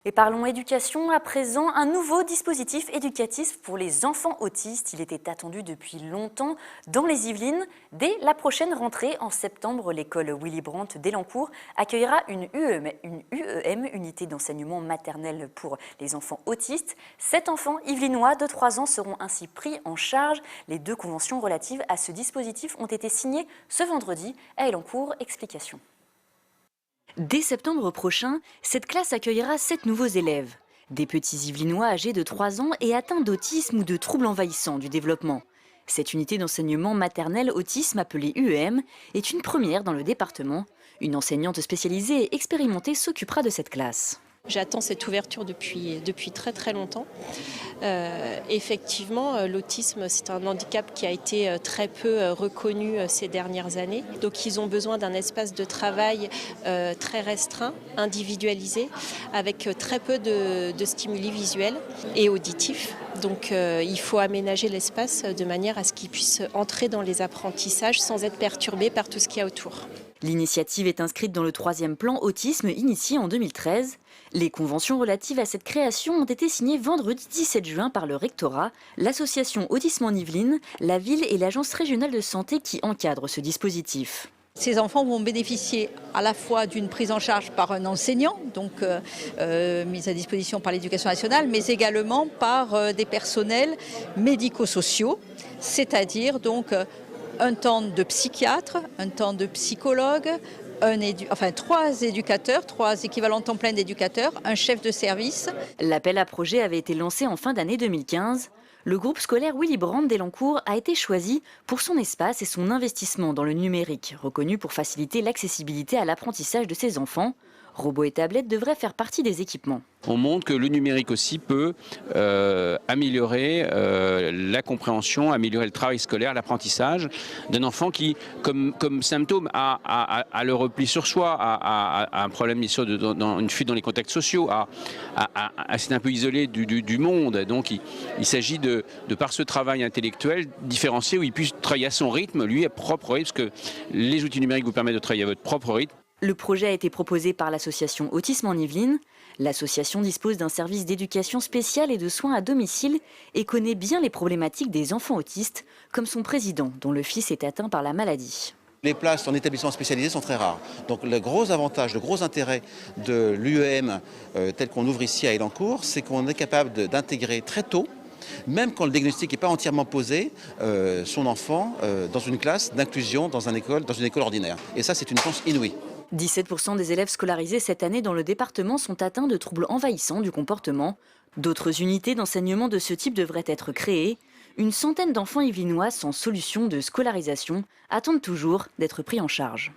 Et parlons éducation à présent, un nouveau dispositif éducatif pour les enfants autistes. Il était attendu depuis longtemps dans les Yvelines. Dès la prochaine rentrée, en septembre, l'école Willy Brandt d'Elancourt accueillera une UEM, unité d'enseignement maternel pour les enfants autistes. 7 enfants yvelinois de 3 ans seront ainsi pris en charge. Les 2 conventions relatives à ce dispositif ont été signées ce vendredi à Elancourt. Explication. Dès septembre prochain, cette classe accueillera 7 nouveaux élèves. Des petits Yvelinois âgés de 3 ans et atteints d'autisme ou de troubles envahissants du développement. Cette unité d'enseignement maternel autisme appelée UEM est une première dans le département. Une enseignante spécialisée et expérimentée s'occupera de cette classe. J'attends cette ouverture depuis très longtemps. Effectivement, l'autisme, c'est un handicap qui a été très peu reconnu ces dernières années. Donc ils ont besoin d'un espace de travail très restreint, individualisé, avec très peu de stimuli visuels et auditifs. Donc il faut aménager l'espace de manière à ce qu'ils puissent entrer dans les apprentissages sans être perturbés par tout ce qu'il y a autour. L'initiative est inscrite dans le 3e plan autisme initié en 2013. Les conventions relatives à cette création ont été signées vendredi 17 juin par le rectorat, l'association Autisme en Yvelines, la ville et l'agence régionale de santé qui encadrent ce dispositif. Ces enfants vont bénéficier à la fois d'une prise en charge par un enseignant, donc mise à disposition par l'éducation nationale, mais également par des personnels médico-sociaux, c'est-à-dire donc un temps de psychiatre, un temps de psychologue, 3 éducateurs, 3 équivalents temps plein d'éducateurs, un chef de service. L'appel à projet avait été lancé en fin d'année 2015. Le groupe scolaire Willy Brandt d'Elancourt a été choisi pour son espace et son investissement dans le numérique, reconnu pour faciliter l'accessibilité à l'apprentissage de ses enfants. Robots et tablettes devraient faire partie des équipements. On montre que le numérique aussi peut améliorer la compréhension, améliorer le travail scolaire, l'apprentissage d'un enfant qui, comme symptôme, a le repli sur soi, a un problème dans une fuite dans les contacts sociaux, c'est un peu isolé du monde. Donc il s'agit de par ce travail intellectuel différencié où il puisse travailler à son rythme, lui à propre rythme, parce que les outils numériques vous permettent de travailler à votre propre rythme. Le projet a été proposé par l'association Autisme en Yvelines. L'association dispose d'un service d'éducation spéciale et de soins à domicile et connaît bien les problématiques des enfants autistes, comme son président, dont le fils est atteint par la maladie. Les places en établissement spécialisé sont très rares. Donc le gros avantage, le gros intérêt de l'UEM tel qu'on ouvre ici à Elancourt, c'est qu'on est capable d'intégrer très tôt, même quand le diagnostic n'est pas entièrement posé, son enfant dans une classe d'inclusion dans une école ordinaire. Et ça, c'est une chance inouïe. 17% des élèves scolarisés cette année dans le département sont atteints de troubles envahissants du comportement. D'autres unités d'enseignement de ce type devraient être créées. Une centaine d'enfants yvelinois sans solution de scolarisation attendent toujours d'être pris en charge.